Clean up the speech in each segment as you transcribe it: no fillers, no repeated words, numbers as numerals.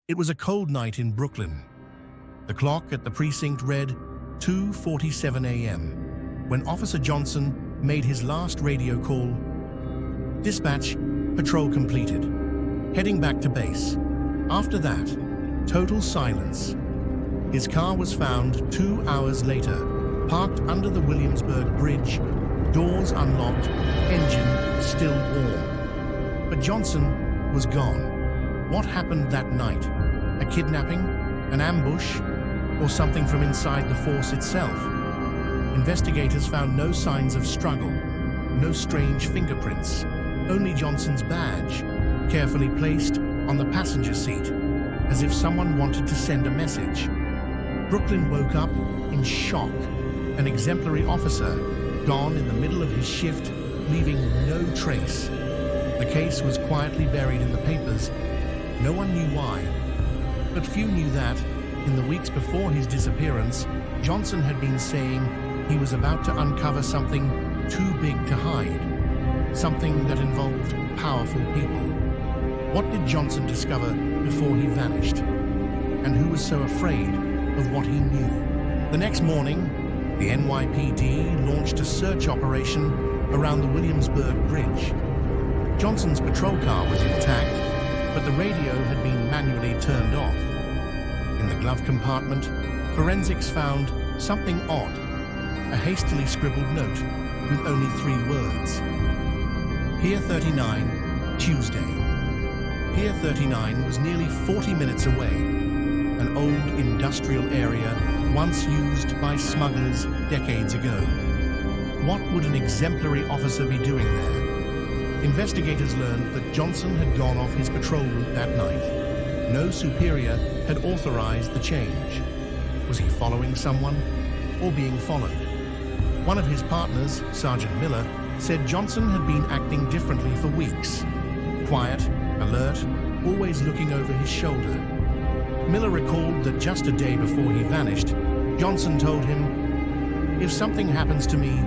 It was a cold night in Brooklyn. The clock at the precinct read 2:47 a.m. when Officer Johnson made his last radio call. Dispatch, patrol completed. Heading back to base. After that, total silence. His car was found 2 hours later, parked under the Williamsburg Bridge, doors unlocked, engine still warm. But Johnson was gone. What happened that night? A kidnapping? An ambush? Or something from inside the force itself? Investigators found no signs of struggle, no strange fingerprints, only Johnson's badge, carefully placed on the passenger seat, as if someone wanted to send a message. Brooklyn woke up in shock. An exemplary officer, gone in the middle of his shift, leaving no trace. The case was quietly buried in the papers. No one knew why. But few knew that, in the weeks before his disappearance, Johnson had been saying he was about to uncover something too big to hide. Something that involved powerful people. What did Johnson discover before he vanished? And who was so afraid of what he knew? The next morning, the NYPD launched a search operation around the Williamsburg Bridge. Johnson's patrol car was intact, but the radio had been manually turned off. In the glove compartment, forensics found something odd. A hastily scribbled note with only 3 words. Pier 39, Tuesday. Pier 39 was nearly 40 minutes away, an old industrial area once used by smugglers decades ago. What would an exemplary officer be doing there? Investigators learned that Johnson had gone off his patrol route that night. No superior had authorized the change. Was he following someone or being followed? One of his partners, Sergeant Miller, said Johnson had been acting differently for weeks. Quiet, alert, always looking over his shoulder. Miller recalled that just a day before he vanished, Johnson told him, "If something happens to me,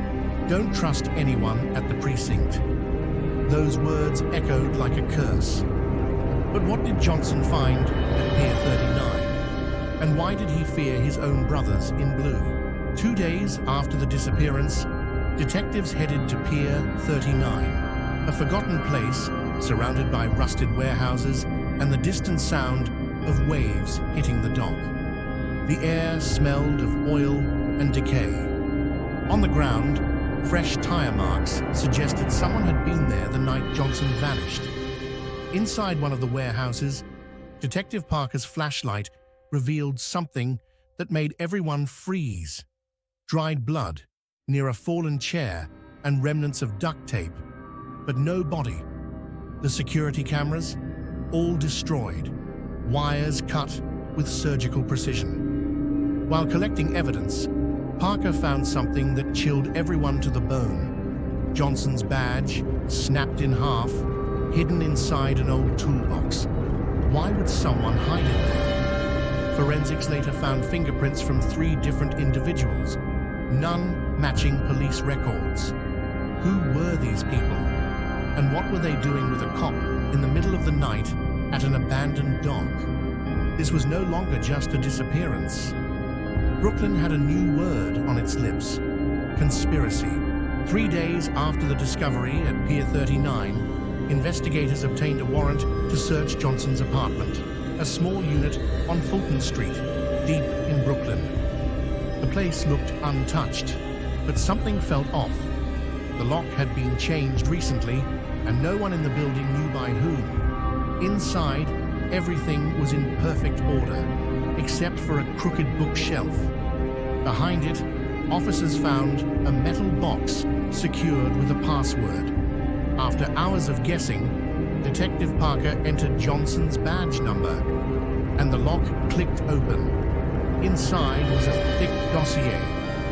don't trust anyone at the precinct." Those words echoed like a curse. But what did Johnson find at Pier 39? And why did he fear his own brothers in blue? 2 days after the disappearance, detectives headed to Pier 39, a forgotten place surrounded by rusted warehouses and the distant sound of waves hitting the dock. The air smelled of oil and decay. On the ground, fresh tire marks suggested someone had been there the night Johnson vanished. Inside one of the warehouses, Detective Parker's flashlight revealed something that made everyone freeze. Dried blood near a fallen chair and remnants of duct tape, but no body. The security cameras, all destroyed, wires cut with surgical precision. While collecting evidence, Parker found something that chilled everyone to the bone. Johnson's badge, snapped in half, hidden inside an old toolbox. Why would someone hide it there? Forensics later found fingerprints from 3 different individuals, none matching police records. Who were these people? And what were they doing with a cop in the middle of the night at an abandoned dock? This was no longer just a disappearance. Brooklyn had a new word on its lips: conspiracy. 3 days after the discovery at Pier 39, investigators obtained a warrant to search Johnson's apartment, a small unit on Fulton Street, deep in Brooklyn. The place looked untouched, but something felt off. The lock had been changed recently, and no one in the building knew by whom. Inside, everything was in perfect order, except for a crooked bookshelf. Behind it, officers found a metal box secured with a password. After hours of guessing, Detective Parker entered Johnson's badge number, and the lock clicked open. Inside was a thick dossier,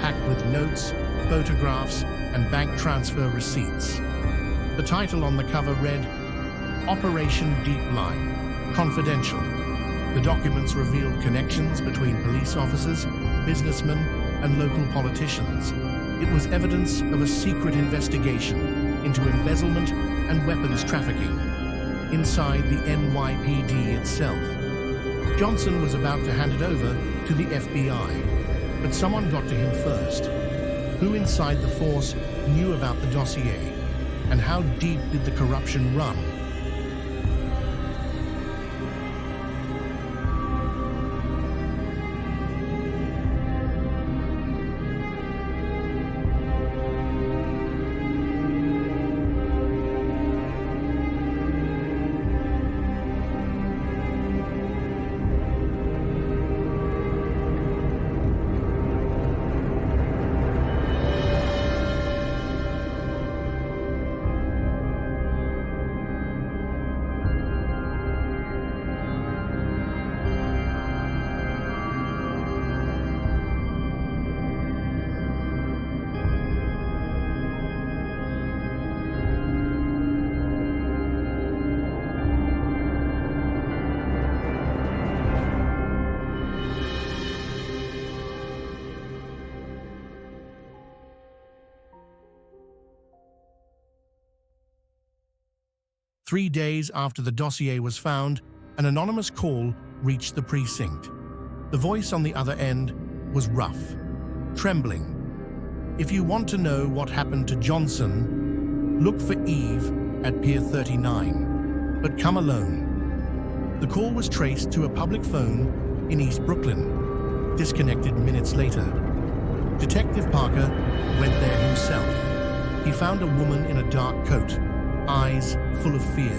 packed with notes, photographs, and bank transfer receipts. The title on the cover read, Operation Deep Line, Confidential. The documents revealed connections between police officers, businessmen, and local politicians. It was evidence of a secret investigation into embezzlement and weapons trafficking inside the NYPD itself. Johnson was about to hand it over to the FBI, but someone got to him first. Who inside the force knew about the dossier, and how deep did the corruption run? Three days after the dossier was found, an anonymous call reached the precinct. The voice on the other end was rough, trembling. If you want to know what happened to Johnson, look for Eve at Pier 39, but come alone. The call was traced to a public phone in East Brooklyn, disconnected minutes later. Detective Parker went there himself. He found a woman in a dark coat, eyes full of fear.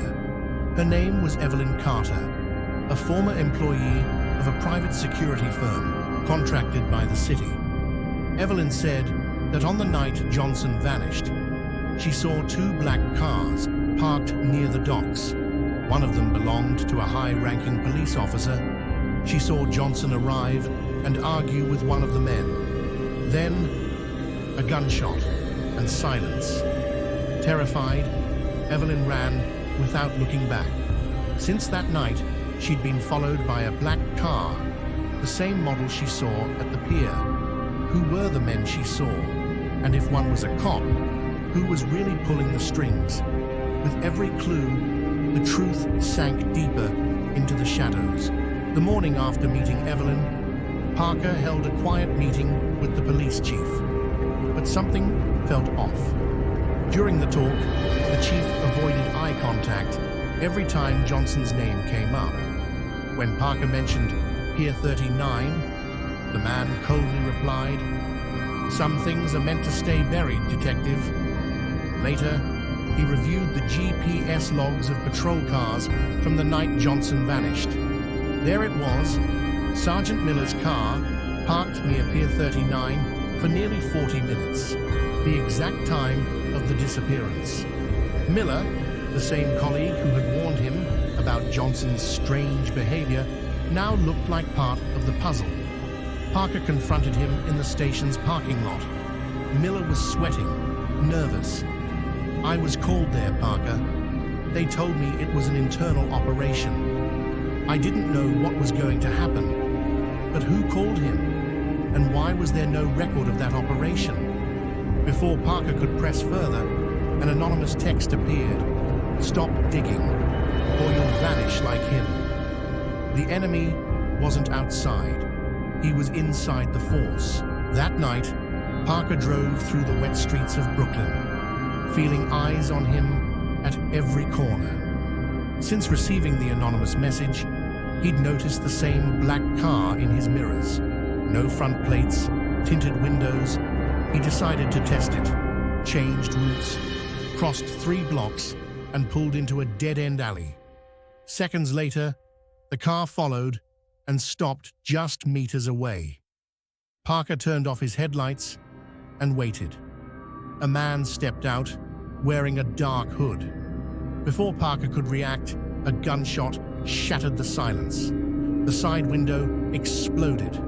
Her name was Evelyn Carter, a former employee of a private security firm contracted by the city. Evelyn said that on the night Johnson vanished, she saw two black cars parked near the docks. One of them belonged to a high-ranking police officer. She saw Johnson arrive and argue with one of the men. Then, a gunshot and silence. Terrified, Evelyn ran without looking back. Since that night, she'd been followed by a black car, the same model she saw at the pier. Who were the men she saw? And if one was a cop, who was really pulling the strings? With every clue, the truth sank deeper into the shadows. The morning after meeting Evelyn, Parker held a quiet meeting with the police chief. But something felt off. During the talk, the chief avoided eye contact every time Johnson's name came up. When Parker mentioned Pier 39, the man coldly replied, "Some things are meant to stay buried, detective." Later, he reviewed the GPS logs of patrol cars from the night Johnson vanished. There it was, Sergeant Miller's car, parked near Pier 39 for nearly 40 minutes, the exact time of the disappearance. Miller, the same colleague who had warned him about Johnson's strange behavior, now looked like part of the puzzle. Parker confronted him in the station's parking lot. Miller was sweating, nervous. "I was called there, Parker. They told me it was an internal operation. I didn't know what was going to happen. But who called him? And why was there no record of that operation?" Before Parker could press further, an anonymous text appeared. "Stop digging, or you'll vanish like him." The enemy wasn't outside. He was inside the force. That night, Parker drove through the wet streets of Brooklyn, feeling eyes on him at every corner. Since receiving the anonymous message, he'd noticed the same black car in his mirrors. No front plates, tinted windows. He decided to test it, changed routes, crossed 3 blocks, and pulled into a dead-end alley. Seconds later, the car followed and stopped just meters away. Parker turned off his headlights and waited. A man stepped out, wearing a dark hood. Before Parker could react, a gunshot shattered the silence. The side window exploded.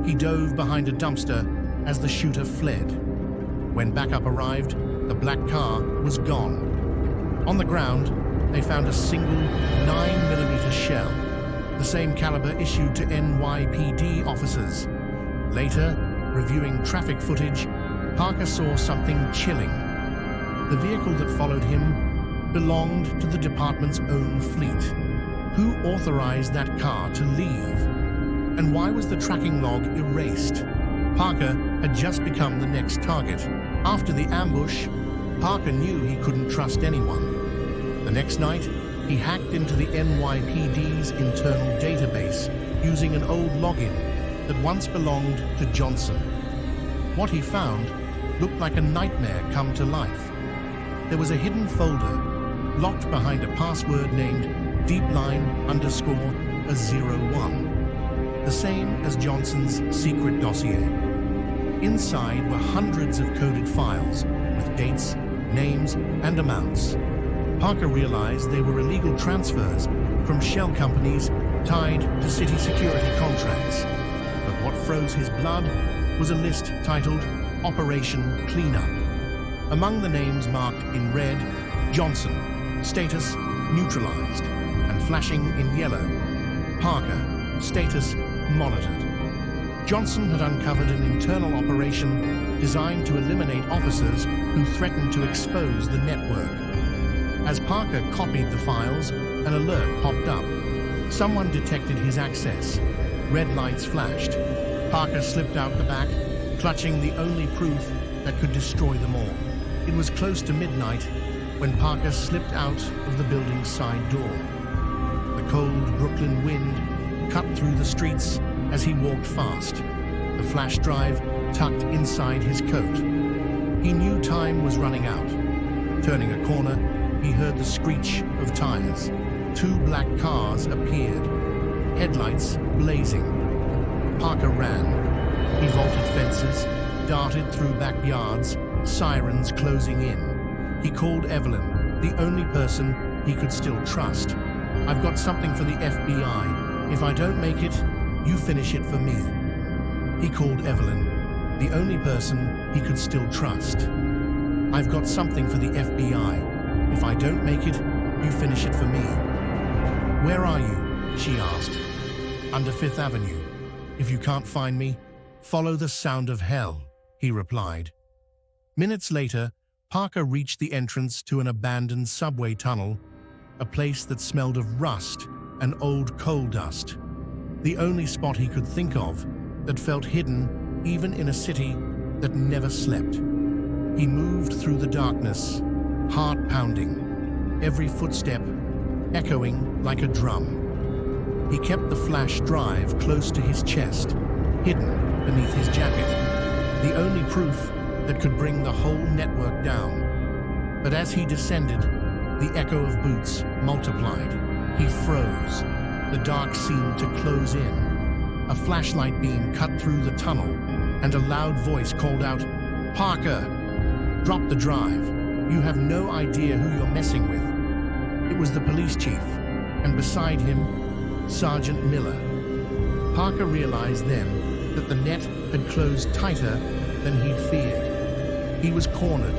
He dove behind a dumpster as the shooter fled. When backup arrived, the black car was gone. On the ground, they found a single 9mm shell, the same caliber issued to NYPD officers. Later, reviewing traffic footage, Parker saw something chilling. The vehicle that followed him belonged to the department's own fleet. Who authorized that car to leave? And why was the tracking log erased? Parker had just become the next target. After the ambush, Parker knew he couldn't trust anyone. The next night, he hacked into the NYPD's internal database using an old login that once belonged to Johnson. What he found looked like a nightmare come to life. There was a hidden folder locked behind a password named deepline_01, the same as Johnson's secret dossier. Inside were hundreds of coded files with dates, names, and amounts. Parker realized they were illegal transfers from shell companies tied to city security contracts. But what froze his blood was a list titled Operation Cleanup. Among the names marked in red, Johnson, status neutralized, and flashing in yellow, Parker, status monitored. Johnson had uncovered an internal operation designed to eliminate officers who threatened to expose the network. As Parker copied the files, an alert popped up. Someone detected his access. Red lights flashed. Parker slipped out the back, clutching the only proof that could destroy them all. It was close to midnight when Parker slipped out of the building's side door. The cold Brooklyn wind cut through the streets as he walked fast, the flash drive tucked inside his coat. He knew time was running out. Turning a corner, he heard the screech of tires. Two black cars appeared, headlights blazing. Parker ran. He vaulted fences, darted through backyards, sirens closing in. He called Evelyn, the only person he could still trust. "I've got something for the FBI. If I don't make it, you finish it for me." He called Evelyn, the only person he could still trust. "I've got something for the FBI. If I don't make it, you finish it for me." "Where are you?" she asked. "Under Fifth Avenue. If you can't find me, follow the sound of hell," he replied. Minutes later, Parker reached the entrance to an abandoned subway tunnel, a place that smelled of rust and old coal dust. The only spot he could think of that felt hidden even in a city that never slept. He moved through the darkness, heart pounding, every footstep echoing like a drum. He kept the flash drive close to his chest, hidden beneath his jacket, the only proof that could bring the whole network down. But as he descended, the echo of boots multiplied. He froze. The dark seemed to close in. A flashlight beam cut through the tunnel, and a loud voice called out, "Parker, drop the drive. You have no idea who you're messing with." It was the police chief, and beside him, Sergeant Miller. Parker realized then that the net had closed tighter than he'd feared. He was cornered,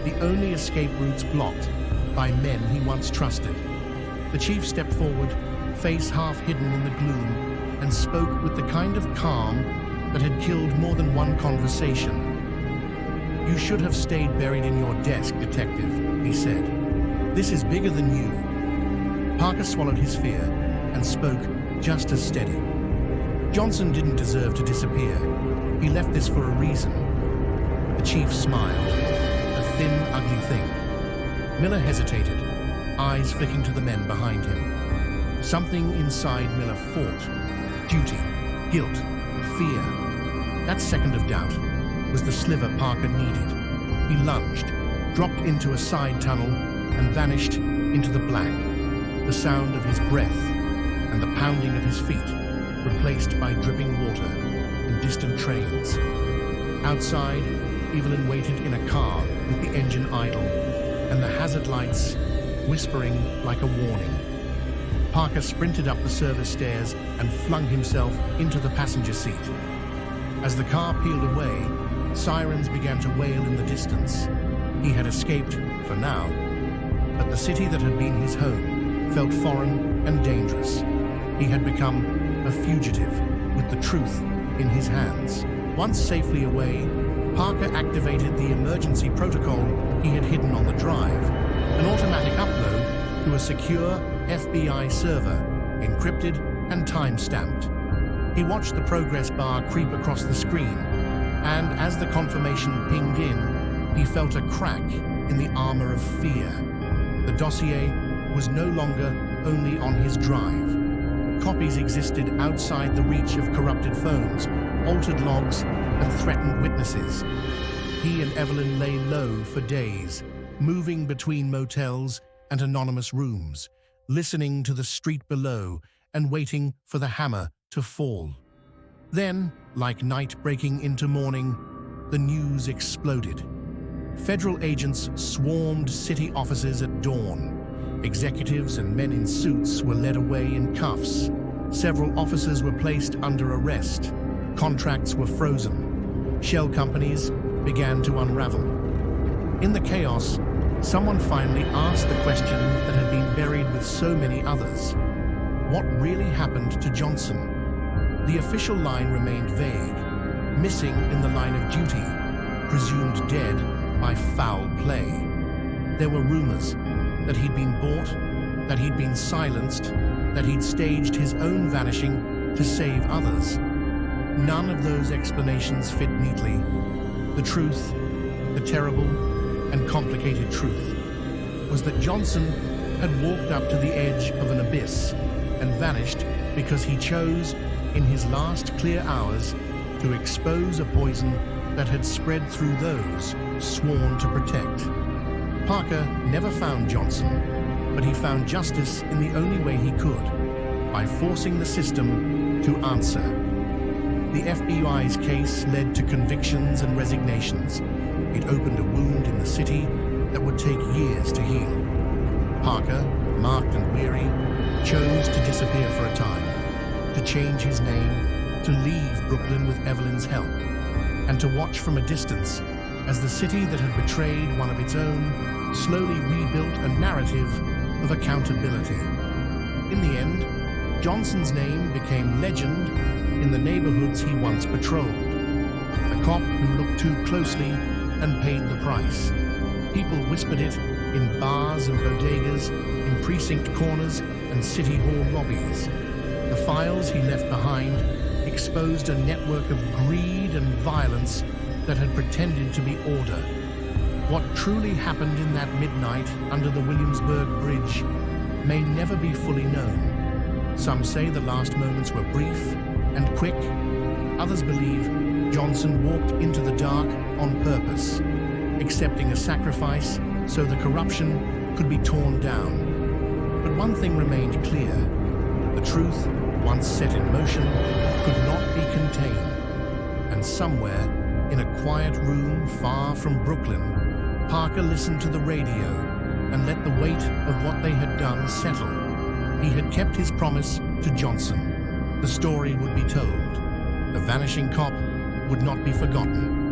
the only escape routes blocked by men he once trusted. The chief stepped forward, face half hidden in the gloom, and spoke with the kind of calm that had killed more than one conversation. "You should have stayed buried in your desk, detective," he said. "This is bigger than you." Parker swallowed his fear and spoke just as steady. "Johnson didn't deserve to disappear. He left this for a reason." The chief smiled, a thin, ugly thing. Miller hesitated, eyes flicking to the men behind him. Something inside Miller fought. Duty, guilt, fear. That second of doubt was the sliver Parker needed. He lunged, dropped into a side tunnel, and vanished into the black. The sound of his breath and the pounding of his feet replaced by dripping water and distant trains. Outside, Evelyn waited in a car with the engine idle and the hazard lights whispering like a warning. Parker sprinted up the service stairs and flung himself into the passenger seat. As the car peeled away, sirens began to wail in the distance. He had escaped, for now, but the city that had been his home felt foreign and dangerous. He had become a fugitive with the truth in his hands. Once safely away, Parker activated the emergency protocol he had hidden on the drive, an automatic upload to a secure FBI server encrypted and time-stamped. He watched the progress bar creep across the screen, and as the confirmation pinged in, he felt a crack in the armor of fear. The dossier was no longer only on his drive. Copies existed outside the reach of corrupted phones, altered logs, and threatened witnesses. He and Evelyn lay low for days, moving between motels and anonymous rooms, listening to the street below and waiting for the hammer to fall. Then, like night breaking into morning, the news exploded. Federal agents swarmed city offices at dawn. Executives and men in suits were led away in cuffs. Several officers were placed under arrest. Contracts were frozen. Shell companies began to unravel. In the chaos, someone finally asked the question that had been buried with so many others. What really happened to Johnson? The official line remained vague, missing in the line of duty, presumed dead by foul play. There were rumors that he'd been bought, that he'd been silenced, that he'd staged his own vanishing to save others. None of those explanations fit neatly. The truth, the terrible and complicated truth, was that Johnson had walked up to the edge of an abyss and vanished because he chose, in his last clear hours, to expose a poison that had spread through those sworn to protect. Parker never found Johnson, but he found justice in the only way he could, by forcing the system to answer. The FBI's case led to convictions and resignations. It opened a wound in the city that would take years to heal. Parker, marked and weary, chose to disappear for a time, to change his name, to leave Brooklyn with Evelyn's help, and to watch from a distance as the city that had betrayed one of its own slowly rebuilt a narrative of accountability. In the end, Johnson's name became legend in the neighborhoods he once patrolled. A cop who looked too closely and paid the price. People whispered it in bars and bodegas, in precinct corners and city hall lobbies. The files he left behind exposed a network of greed and violence that had pretended to be order. What truly happened in that midnight under the Williamsburg Bridge may never be fully known. Some say the last moments were brief and quick. Others believe Johnson walked into the dark on purpose, accepting a sacrifice so the corruption could be torn down. But one thing remained clear. The truth, once set in motion, could not be contained. And somewhere, in a quiet room far from Brooklyn, Parker listened to the radio and let the weight of what they had done settle. He had kept his promise to Johnson. The story would be told. The vanishing cop would not be forgotten.